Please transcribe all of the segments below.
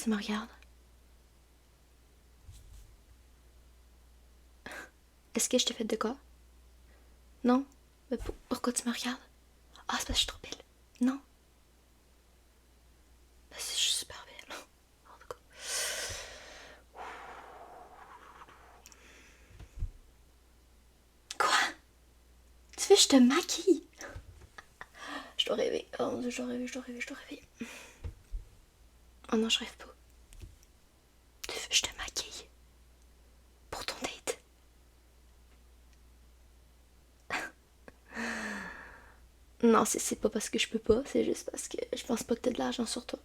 tu me regardes? Est-ce que je t'ai fait de quoi? Non? Mais pourquoi tu me regardes? Ah, c'est parce que je suis trop belle. Non? Parce que je suis super belle. En tout cas. Quoi? Tu veux que je te maquille? Je dois rêver. Oh mon dieu, je dois rêver, je dois rêver, je dois rêver. Oh non, je rêve pas. Tu veux que je te maquille? Pour ton date? Non, c'est pas parce que je peux pas, c'est juste parce que je pense pas que t'as de l'argent sur toi.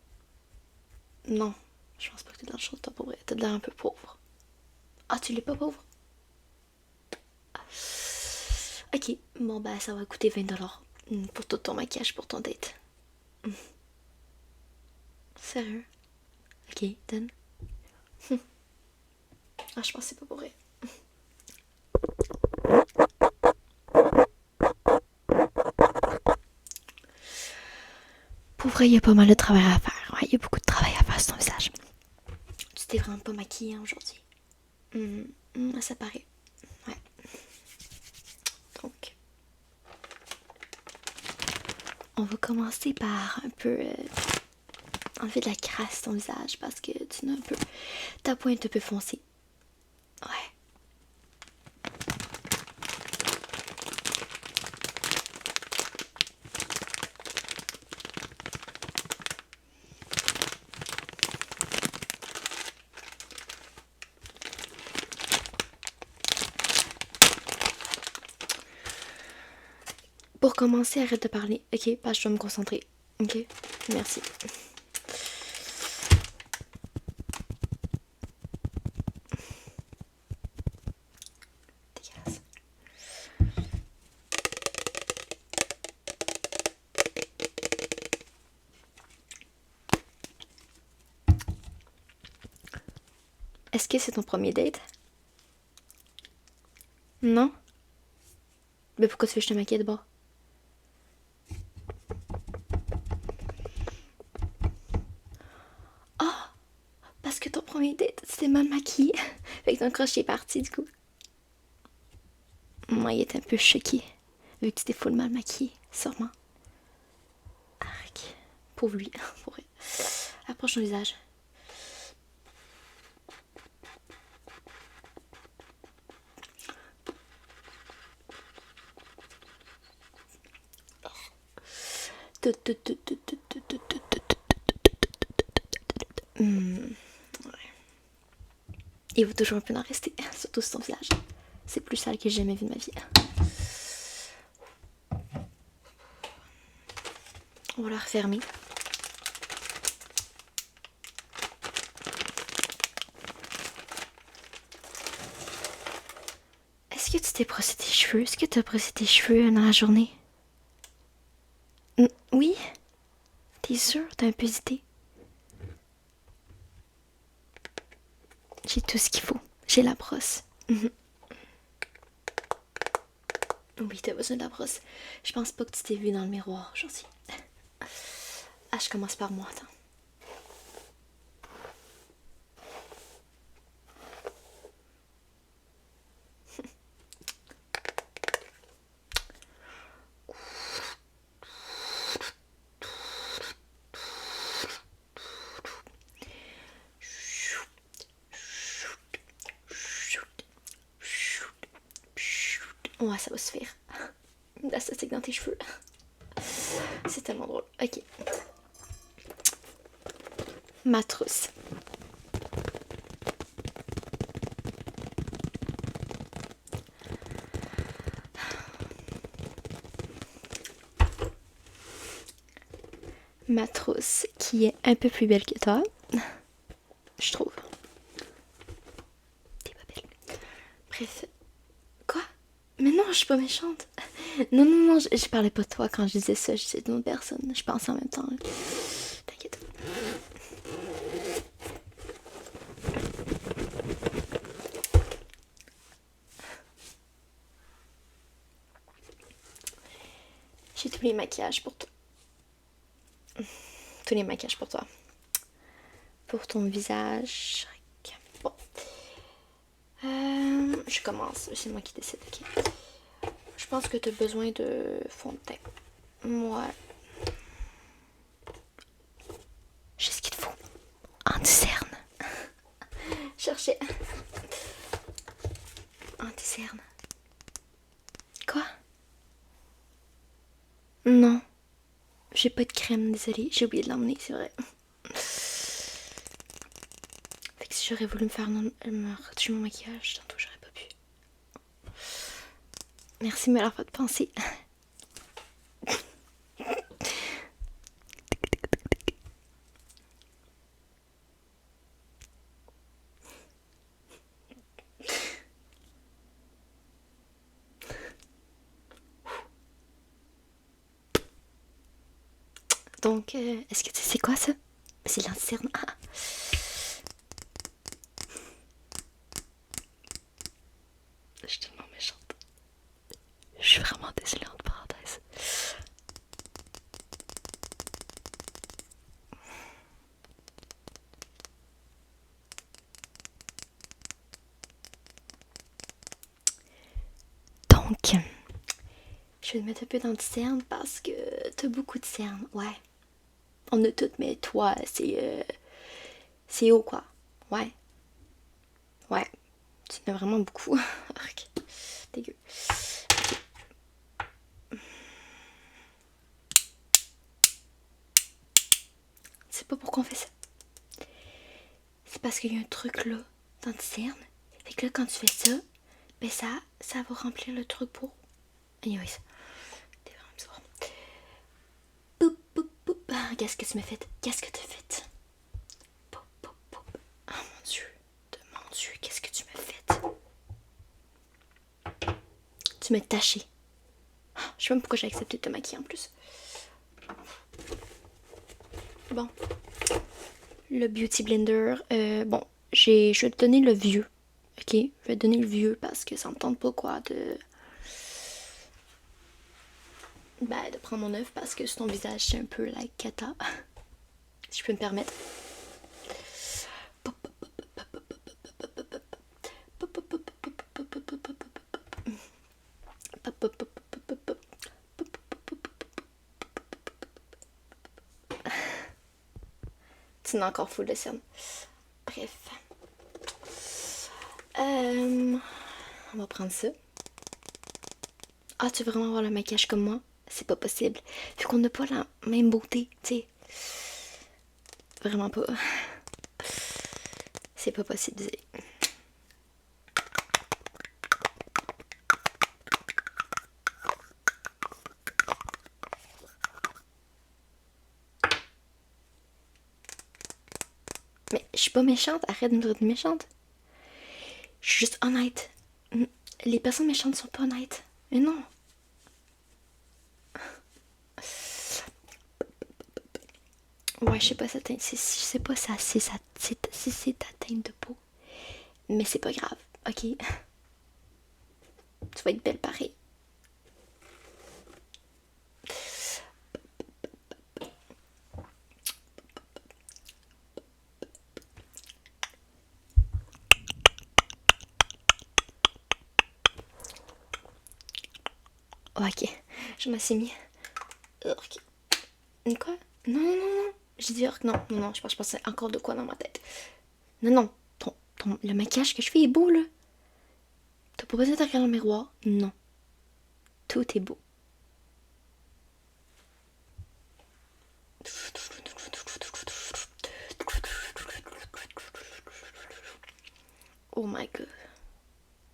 Non, je pense pas que t'as de l'argent sur toi pour vrai. T'as de l'air un peu pauvre. Ah, tu l'es pas pauvre? Ok, bon bah ça va coûter 20$ pour tout ton maquillage pour ton date. Sérieux? Ok, donne. Ah, je pense que c'est pas pour vrai. Pour vrai, il y a pas mal de travail à faire. Ouais, il y a beaucoup de travail à faire sur ton visage. Tu t'es vraiment pas maquillée aujourd'hui. Ça paraît. Ouais. Donc, on va commencer par un peu enlever de la crasse sur ton visage parce que tu n'as un peu. Ta pointe est un peu foncée. Ouais. Pour commencer, arrête de parler. Ok, parce que je dois me concentrer. Ok, merci. Dégueulasse. Est-ce que c'est ton premier date? Non? Mais pourquoi tu veux que je te maquille de bord? Oh! Parce que ton premier date, tu t'es mal maquillée. Fait que ton crush est parti du coup. Moi, il était un peu choqué. Vu que tu t'es full mal maquillée, sûrement. Arc. Pauvre lui. Pour vrai. Approche ton visage. Il va toujours un peu en rester, surtout sur ton visage. C'est plus sale que j'ai jamais vu de ma vie. On va la refermer. Est-ce que tu t'es brossé tes cheveux? Est-ce que tu as brossé tes cheveux dans la journée? Oui? T'es sûre? T'as un peu hésité? J'ai tout ce qu'il faut. J'ai la brosse. Oui, t'as besoin de la brosse. Je pense pas que tu t'es vu dans le miroir aujourd'hui. Ah, je commence par moi, attends. Ouais, ça va se faire. La statique dans tes cheveux. C'est tellement drôle. Ok. Ma trousse. Ma trousse qui est un peu plus belle que toi. Je trouve. T'es pas belle. Bref. Quoi? Mais non, je suis pas méchante. Non, non, non, je parlais pas de toi quand je disais ça. Je disais d'une autre personne. Je pense en même temps. T'inquiète. J'ai tous les maquillages pour toi. Tous les maquillages pour toi. pour ton visage. Bon. Je commence. C'est moi qui décide, ok? Je pense que tu as besoin de fond de teint. Ouais. J'ai ce qu'il te faut. Anti-cerne. Cherchez. Anti-cerne. Quoi? Non. J'ai pas de crème, désolée. J'ai oublié de l'emmener, c'est vrai. Fait que si j'aurais voulu me retoucher mon maquillage, tantôt j'aurais pas pu. Merci, mais alors pas de penser. Donc, est-ce que tu sais quoi ça? C'est l'anti-cerne. Ah. Je suis tellement méchante. Je suis vraiment désolée entre parenthèses. Donc, je vais te mettre un peu d'anti-cerne parce que t'as beaucoup de cernes. Ouais. On a toutes, mais toi, c'est haut quoi. Ouais. Ouais. Tu en as vraiment beaucoup. Arc. Dégueu. C'est pas pourquoi on fait ça. C'est parce qu'il y a un truc là, d'anti-cerne. Fait que là, quand tu fais ça, ben ça va remplir le truc pour. Anyways. T'es vraiment bizarre. Poup, poup, poup. Ah, qu'est-ce que tu m'as fait? Qu'est-ce que t'as fait? Poup, poup, poup. Oh mon Dieu. Mon Dieu, qu'est-ce que tu m'as fait? Tu m'as taché. Je sais même pourquoi j'ai accepté de te maquiller en plus. Bon. Le Beauty Blender. Bon, je vais te donner le vieux. Ok? Je vais te donner le vieux parce que ça me tente pas quoi de. Ben, de prendre mon œuf parce que sur ton visage c'est un peu like cata. Si je peux me permettre. Tu n'as encore full de cernes. Bref. On va prendre ça. Ah, tu veux vraiment avoir le maquillage comme moi? C'est pas possible. Vu qu'on n'a pas la même beauté, tu sais. Vraiment pas. C'est pas possible. Mais je suis pas méchante. Arrête de me dire méchante. Je suis juste honnête. Les personnes méchantes sont pas honnêtes. Mais non. Ouais, je sais pas, je sais pas ça, si c'est ta teinte de peau. Mais c'est pas grave, ok? Tu vas être belle pareil. Ok, je m'en suis mis. Ok. Quoi? Non, non, non, non. J'ai dit orc, non, non, non, je pensais encore de quoi dans ma tête. Non, non, le maquillage que je fais est beau, là. T'as pas besoin de regarder dans le miroir? Non. Tout est beau. Oh my god.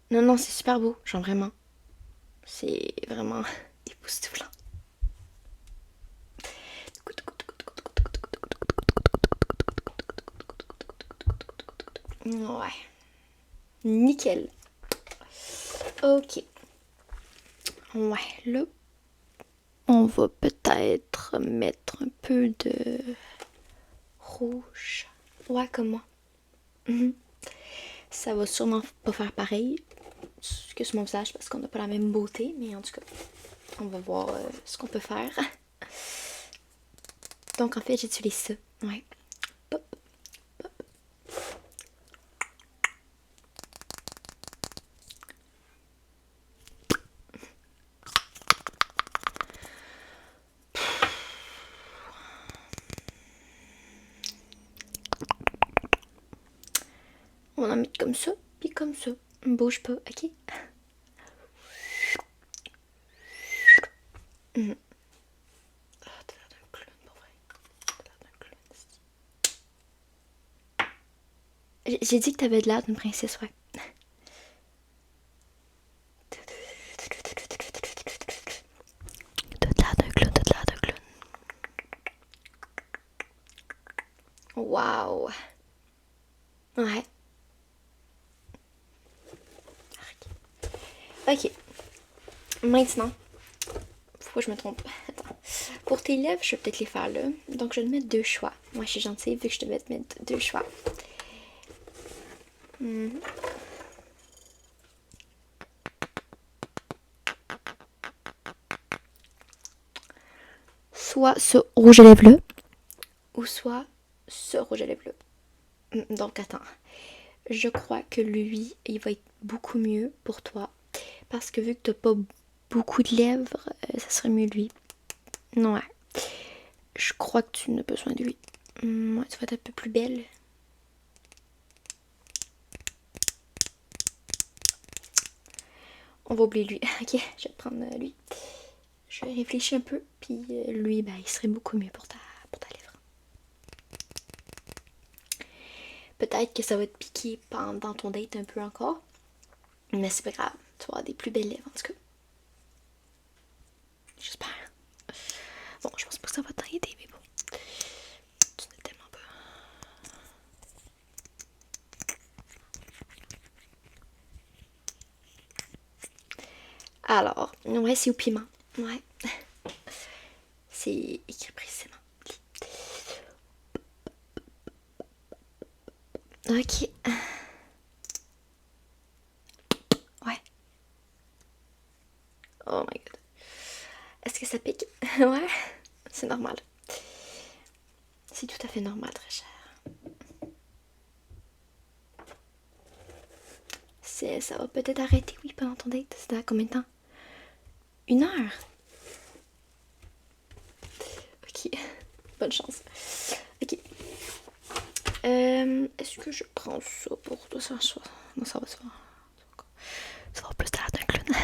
Non, non, c'est super beau, genre vraiment. C'est vraiment époustouflant. Ouais. Nickel. Ok. Ouais, là, on va peut-être mettre un peu de rouge. Ouais, comme moi. Ça va sûrement pas faire pareil que sur mon visage parce qu'on n'a pas la même beauté, mais en tout cas, on va voir ce qu'on peut faire. Donc en fait, j'utilise ça. Ouais. Pop, pop, On va en mettre comme ça, puis comme ça. On bouge pas, ok? Mhm. Ah, t'as l'air d'un clown, pour vrai. T'as l'air d'un clown. J'ai dit que t'avais de l'air d'une princesse, ouais. T'as de l'air d'un clown, t'as de l'air d'un clown. Wow. Ouais. Ok. Maintenant, pourquoi je me trompe? Attends. Pour tes lèvres, je vais peut-être les faire là. Donc, je vais te mettre 2 choix. Moi, je suis gentille vu que je te vais te mettre 2 choix. Soit ce rouge à lèvres là, ou soit ce rouge à lèvres là. Donc, attends. Je crois que lui, il va être beaucoup mieux pour toi. Parce que vu que t'as pas beaucoup de lèvres, ça serait mieux lui. Ouais. Je crois que tu n'as pas besoin de lui. Ouais, tu vas être un peu plus belle. On va oublier lui. Ok, je vais te prendre lui. Je réfléchis un peu, puis lui, ben, il serait beaucoup mieux pour ta lèvre. Peut-être que ça va te piquer pendant ton date un peu encore, mais c'est pas grave. Tu vas avoir des plus belles lèvres en tout cas. J'espère. Bon, je pense pas que ça va t'aider, mais bon. Tu n'es tellement pas. Alors, ouais, c'est au piment. Ouais. C'est écrit précisément. Ok. Ouais. Oh my god. Est-ce que ça pique? Ouais. C'est normal. C'est tout à fait normal, très cher. Ça va peut-être arrêter, oui, pendant ton date. C'est à combien de temps? 1 heure? Ok. Bonne chance. Ok. Est-ce que je prends ça pour toi? Ça, non, ça va, ça va. Ça va plus l'air d'un clown.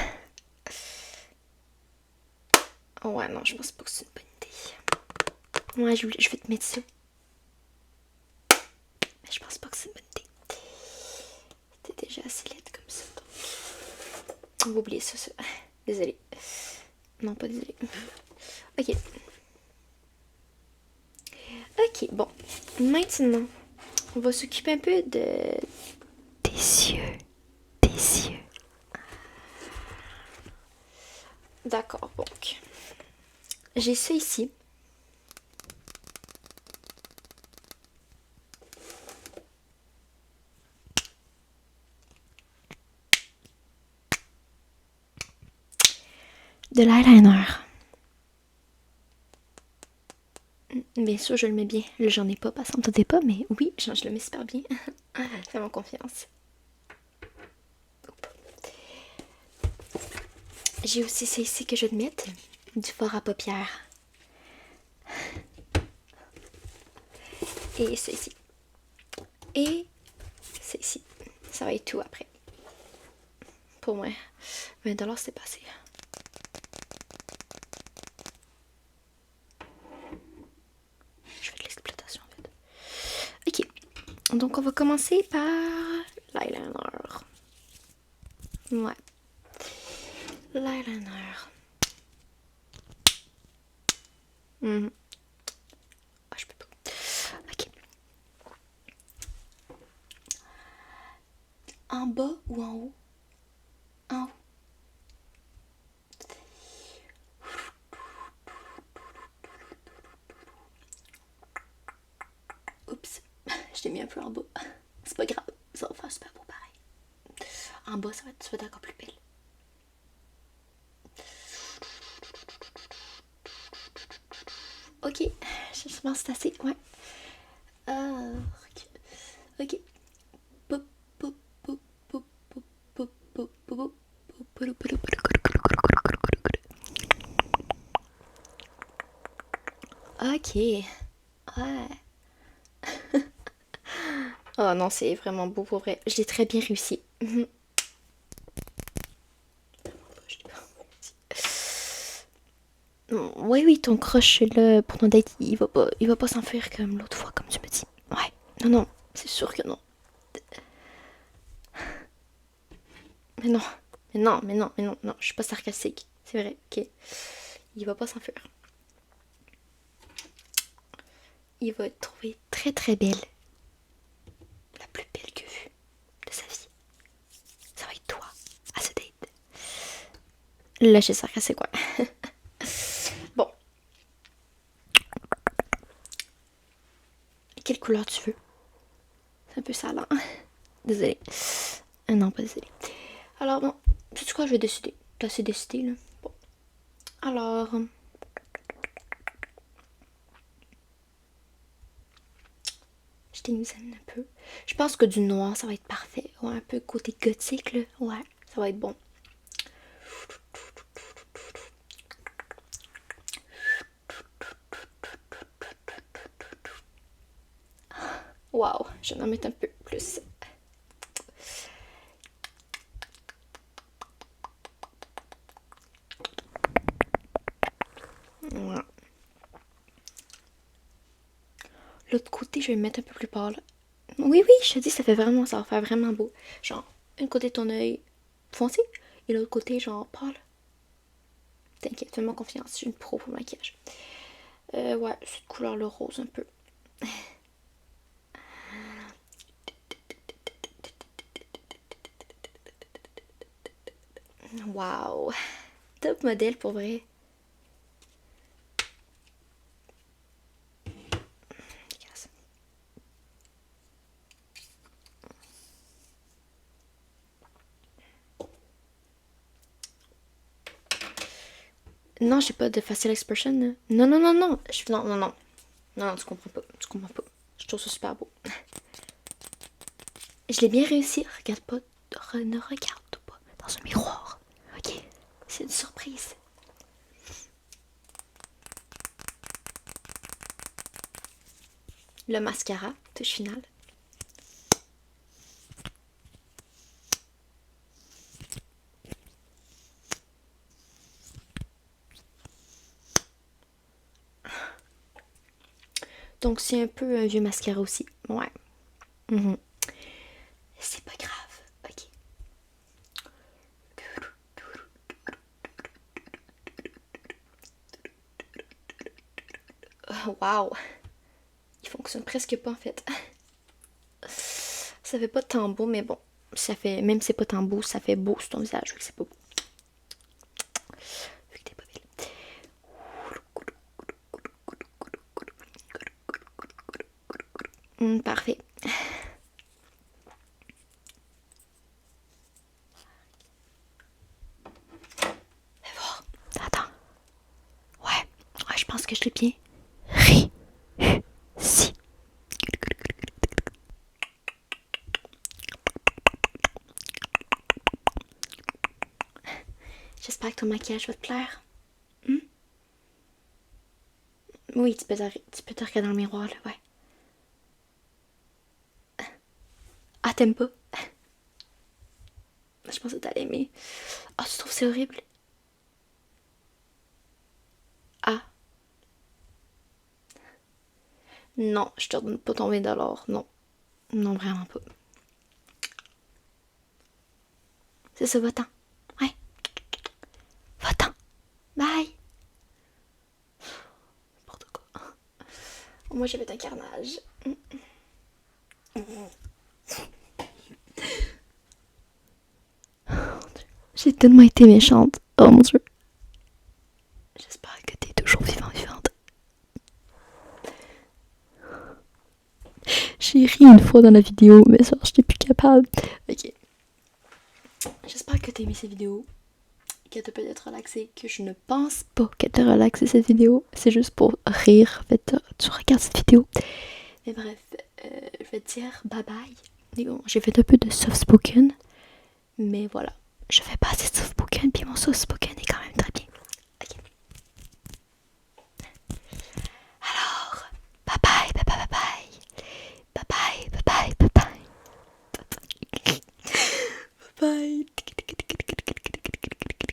Oh ouais, non, je pense pas que c'est une bonne idée. Ouais, je vais te mettre ça. Mais je pense pas que c'est une bonne idée. T'es déjà assez laide comme ça, donc. On va oublier ça. Désolée. Non, pas désolée. Ok. Ok, bon. Maintenant, on va s'occuper un peu de tes yeux. Tes yeux. D'accord, donc. J'ai ça ici. De l'eyeliner. Bien sûr, je le mets bien. Là, j'en ai pas, parce qu'on ne pas, mais oui, je le mets super bien. Fais-moi confiance. J'ai aussi ça ici que je vais te mettre. Du fard à paupières. Et ça ici. Et ça ici. Ça va être tout après. Pour moi, 20$, c'est passé. Je fais de l'exploitation en fait. Ok. Donc on va commencer par l'eyeliner. Ouais. L'eyeliner. Ah, je peux pas. Ok. En bas ou en haut? En haut. Oups. Je l'ai mis un peu en bas. C'est pas grave. Ça va faire super beau pareil. En bas, ça va être encore plus belle. Ok. Je pense que c'est assez. Ouais. Ok. Ok. Ok. Ouais. Oh non, c'est vraiment beau pour vrai. Je l'ai très bien réussi. Mhm. Oui, oui, ton crush là pour ton date, il va pas s'enfuir comme l'autre fois, comme tu me dis. Ouais, non, non, c'est sûr que non. Mais non, mais non, mais non, mais non, non, je suis pas sarcastique. C'est vrai, ok. Il va pas s'enfuir. Il va te trouver très très belle. La plus belle que vue de sa vie. Ça va être toi, à ce date. Là, je suis sarcastique, quoi. Bon, quelle couleur tu veux? C'est un peu sale, hein? Désolée. Non, pas désolée. Alors, bon, sais-tu quoi, je vais décider. T'as assez décidé, là. Bon. Alors, je t'examine un peu. Je pense que du noir, ça va être parfait. Ouais, un peu côté gothique, là. Ouais, ça va être bon. Waouh, je vais en mettre un peu plus. Ouais. L'autre côté, je vais le mettre un peu plus pâle. Oui, oui, je te dis, ça va faire vraiment beau. Genre, un côté de ton œil foncé et l'autre côté, genre, pâle. T'inquiète, fais-moi confiance, je suis une pro pour le maquillage. Ouais, cette couleur le rose un peu. Waouh, top modèle pour vrai. Non, j'ai pas de facial expression. Là. Non, non, non, non. Non, non, non. Non, non, tu comprends pas. Tu comprends pas. Je trouve ça super beau. Je l'ai bien réussi. Regarde pas. Ne regarde pas dans un miroir. Ok? C'est une surprise. Le mascara, touche finale. Donc, c'est un peu un vieux mascara aussi. Ouais. Mhm. C'est pas grave. Ok. Waouh. Il fonctionne presque pas en fait. Ça fait pas tant beau, mais bon. Ça fait, même si c'est pas tant beau, ça fait beau sur ton visage, vu que c'est pas beau. Vu que t'es pas belle. Parfait. Fais voir. Attends. Ouais. Ouais, je pense que je l'ai bien réussi. J'espère que ton maquillage va te plaire. Oui, tu peux te regarder dans le miroir, là, ouais. Ah, t'aimes pas? Je pensais que t'allais aimer. Ah, tu trouves que c'est horrible? Ah, non, je te redonne pas ton 20$. Non. Non, vraiment pas. C'est ça, va-t'en. Ouais, va-t'en. Bye. N'importe quoi. Moi, j'avais un carnage. J'ai tellement été méchante. Oh mon dieu. J'espère que t'es toujours vivante. J'ai ri une fois dans la vidéo, mais ça, j'étais plus capable. Ok. J'espère que t'as aimé cette vidéo. Qu'elle t'a peut-être relaxé. Que je ne pense pas qu'elle t'a relaxé cette vidéo. C'est juste pour rire. En fait, tu regardes cette vidéo. Mais bref, je vais te dire bye bye. Bon, j'ai fait un peu de soft spoken. Mais voilà. Je fais pas assez de soft spoken. Puis mon soft spoken